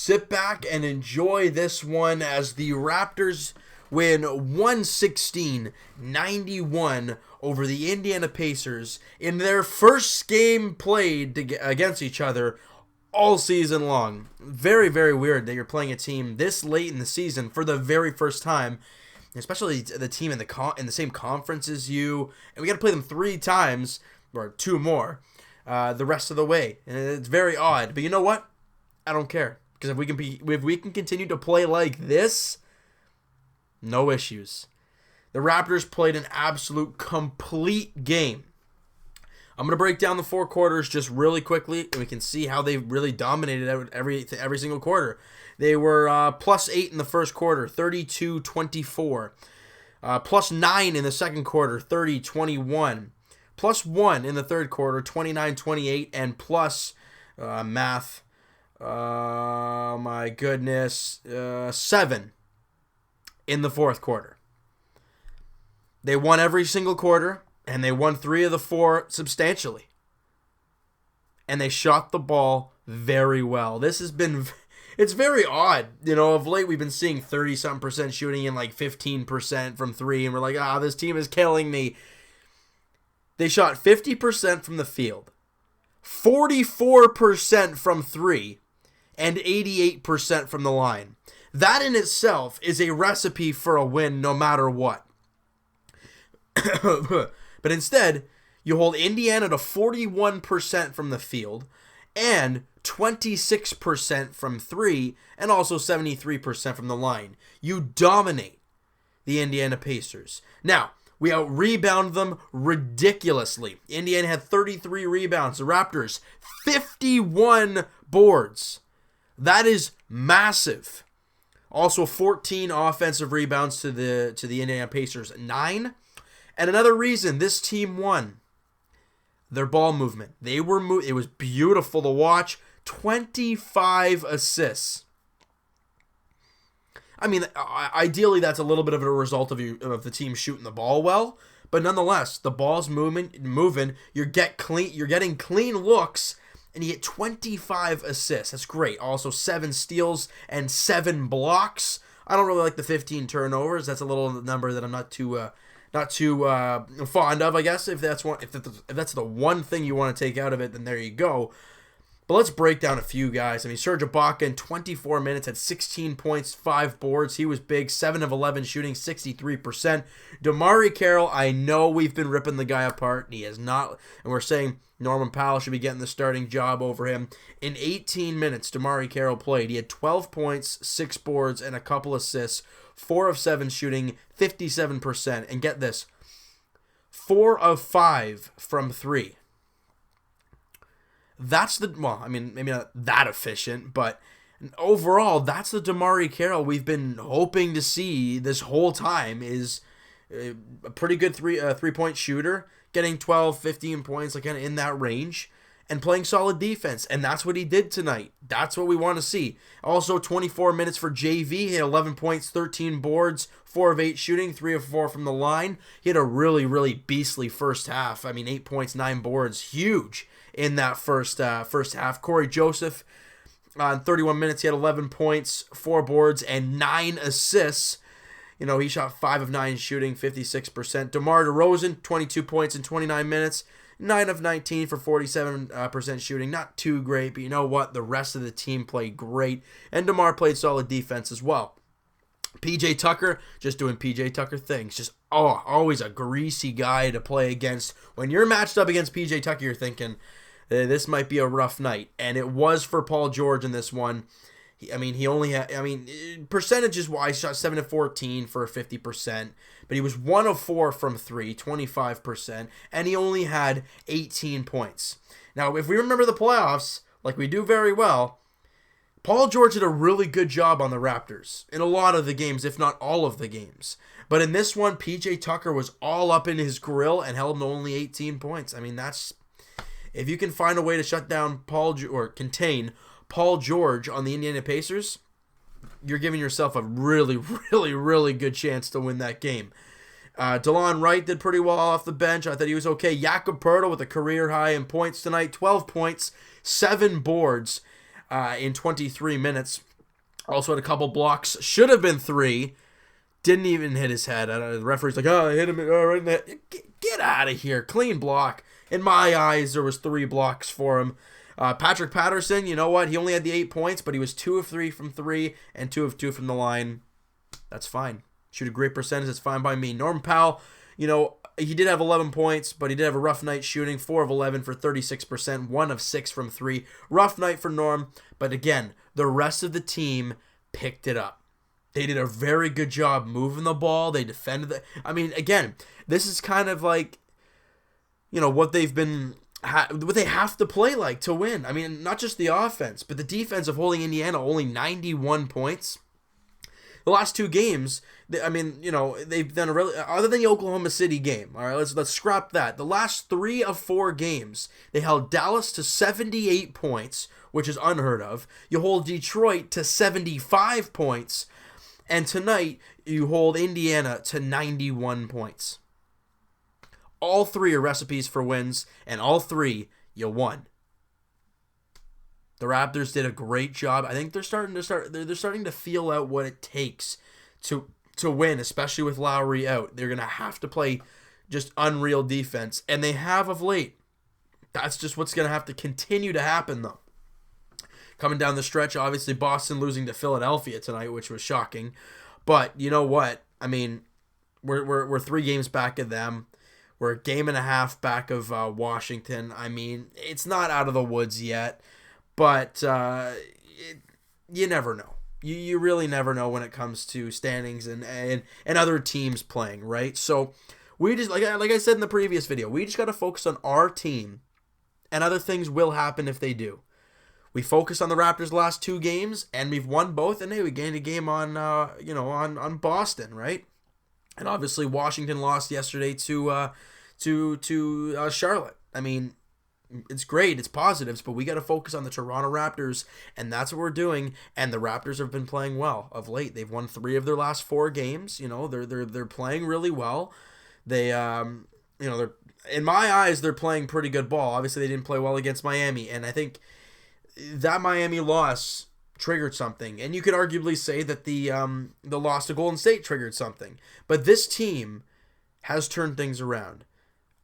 sit back and enjoy this one as the Raptors win 116-91 over the Indiana Pacers in their first game played against each other all season long. Very, very weird that you're playing a team this late in the season for the very first time, especially the team in the same conference as you, and we got to play them 3 times, or 2 more, the rest of the way. And it's very odd, but you know what? I don't care, because if we can continue to play like this, no issues. The Raptors played an absolute complete game. I'm going to break down the 4 quarters just really quickly, and we can see how they really dominated every single quarter. They were plus 8 in the first quarter, 32-24. Plus 9 in the second quarter, 30-21. Plus 1 in the third quarter, 29-28. And plus, math, oh my goodness, 7 in the fourth quarter. They won every single quarter. And they won 3 of the 4 substantially. And they shot the ball very well. It's very odd. Of late we've been seeing 30-something% shooting and like 15% from 3. And we're like, this team is killing me. They shot 50% from the field, 44% from 3, and 88% from the line. That in itself is a recipe for a win no matter what. But instead, you hold Indiana to 41% from the field and 26% from 3 and also 73% from the line. You dominate the Indiana Pacers. Now, we out-rebound them ridiculously. Indiana had 33 rebounds. The Raptors, 51 boards. That is massive. Also, 14 offensive rebounds to the Indiana Pacers, 9. And another reason this team won, their ball movement. It was beautiful to watch. 25 assists. I mean, ideally that's a little bit of a result of the team shooting the ball well, but nonetheless, the ball's moving. You're getting clean looks, and you get 25 assists. That's great. Also 7 steals and 7 blocks. I don't really like the 15 turnovers. That's a little number that I'm not too fond of, I guess. If that's the one thing you want to take out of it, then there you go. But let's break down a few guys. I mean, Serge Ibaka in 24 minutes had 16 points, 5 boards. He was big, 7 of 11 shooting, 63%. DeMarre Carroll, I know we've been ripping the guy apart, and he has not. And we're saying Norman Powell should be getting the starting job over him. In 18 minutes, DeMarre Carroll played. He had 12 points, 6 boards, and a couple assists. 4 of 7 shooting, 57%. And get this, 4 of 5 from 3. Maybe not that efficient, but overall, that's the DeMarre Carroll we've been hoping to see this whole time. Is a pretty good three-point shooter, getting 12, 15 points, like kind of in that range, and playing solid defense. And that's what he did tonight. That's what we want to see. Also, 24 minutes for JV. He had 11 points, 13 boards, 4 of 8 shooting, 3 of 4 from the line. He had a really, really beastly first half. I mean, 8 points, 9 boards. Huge in that first half. Corey Joseph, on 31 minutes, he had 11 points, 4 boards, and 9 assists. He shot 5 of 9 shooting, 56%. DeMar DeRozan, 22 points in 29 minutes. 9 of 19 for 47% shooting. Not too great, but you know what? The rest of the team played great. And DeMar played solid defense as well. PJ Tucker, just doing PJ Tucker things. Just always a greasy guy to play against. When you're matched up against PJ Tucker, you're thinking, this might be a rough night. And it was for Paul George in this one. He only had, percentages-wise, shot 7 of 14 for 50%, but he was 1 of 4 from 3, 25%, and he only had 18 points. Now, if we remember the playoffs, like we do very well, Paul George did a really good job on the Raptors in a lot of the games, if not all of the games. But in this one, PJ Tucker was all up in his grill and held him to only 18 points. I mean, that's, if you can find a way to shut down contain Paul George on the Indiana Pacers, you're giving yourself a really, really, really good chance to win that game. DeLon Wright did pretty well off the bench. I thought he was okay. Jakob Poeltl with a career high in points tonight, 12 points, 7 boards in 23 minutes. Also had a couple blocks. Should have been 3. Didn't even hit his head. The referee's like, oh, I hit him right in the head. Get out of here. Clean block. In my eyes, there was 3 blocks for him. Patrick Patterson, you know what? He only had the 8 points, but he was 2 of 3 from 3 and 2 of 2 from the line. That's fine. Shoot a great percentage. That's fine by me. Norm Powell, you know, he did have 11 points, but he did have a rough night shooting. 4 of 11 for 36%. 1 of 6 from 3. Rough night for Norm. But again, the rest of the team picked it up. They did a very good job moving the ball. They defended the... I mean, again, this is kind of like, you know, what they've been... what they have to play like to win. I mean, not just the offense, but the defense of holding Indiana only 91 points. The last 2 games, I mean, you know, they've done a really... Other than the Oklahoma City game, all right, let's scrap that. The last 3 of 4 games, they held Dallas to 78 points, which is unheard of. You hold Detroit to 75 points, and tonight you hold Indiana to 91 points. All 3 are recipes for wins, and all 3 you won. The Raptors did a great job. I think they're starting to feel out what it takes to win, especially with Lowry out. They're going to have to play just unreal defense, and they have of late. That's just what's going to have to continue to happen, though. Coming down the stretch, obviously Boston losing to Philadelphia tonight, which was shocking. But you know what? I mean, we're 3 games back of them. We're a game and a half back of Washington. I mean, it's not out of the woods yet, but you never know. You really never know when it comes to standings and other teams playing, right? So we just like I said in the previous video, we just got to focus on our team, and other things will happen if they do. We focused on the Raptors' last 2 games, and we've won both. And hey, we gained a game on on Boston, right? And obviously Washington lost yesterday to Charlotte. I mean, it's great, it's positives, but we got to focus on the Toronto Raptors, and that's what we're doing. And the Raptors have been playing well of late. They've won 3 of their last 4 games. You know, they're playing really well. They they're, in my eyes, they're playing pretty good ball. Obviously, they didn't play well against Miami, and I think that Miami loss triggered something, and you could arguably say that the loss to Golden State triggered something. But this team has turned things around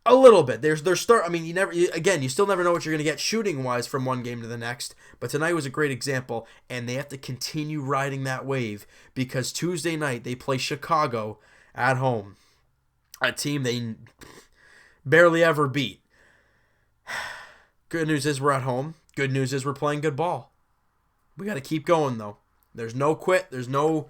a little bit. I mean, you still never know what you're going to get shooting wise from one game to the next. But tonight was a great example, and they have to continue riding that wave, because Tuesday night they play Chicago at home, a team they barely ever beat. Good news is we're at home. Good news is we're playing good ball. We got to keep going, though. There's no quit. There's no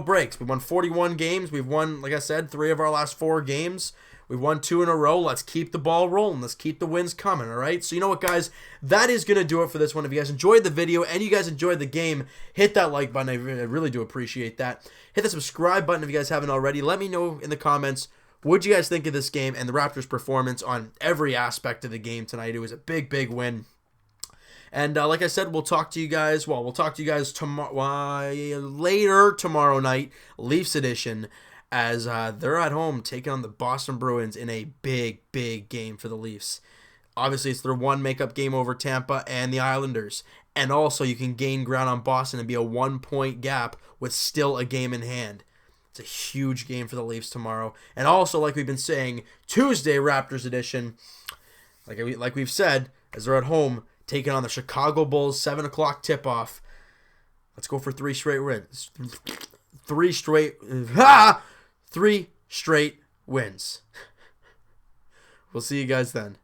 breaks. We won 41 games. We've won, like I said, 3 of our last 4 games. We've won 2 in a row. Let's keep the ball rolling. Let's keep the wins coming, all right? So you know what, guys? That is going to do it for this one. If you guys enjoyed the video and you guys enjoyed the game, hit that like button. I really do appreciate that. Hit the subscribe button if you guys haven't already. Let me know in the comments, what you guys think of this game and the Raptors' performance on every aspect of the game tonight. It was a big, big win. And like I said, we'll talk to you guys later tomorrow night, Leafs edition, as they're at home taking on the Boston Bruins in a big, big game for the Leafs. Obviously, it's their one makeup game over Tampa and the Islanders. And also, you can gain ground on Boston and be a 1-point gap with still a game in hand. It's a huge game for the Leafs tomorrow. And also, like we've been saying, Tuesday, Raptors edition, like we've said, as they're at home, taking on the Chicago Bulls, 7 o'clock tip-off. Let's go for 3 straight wins. 3 straight wins. We'll see you guys then.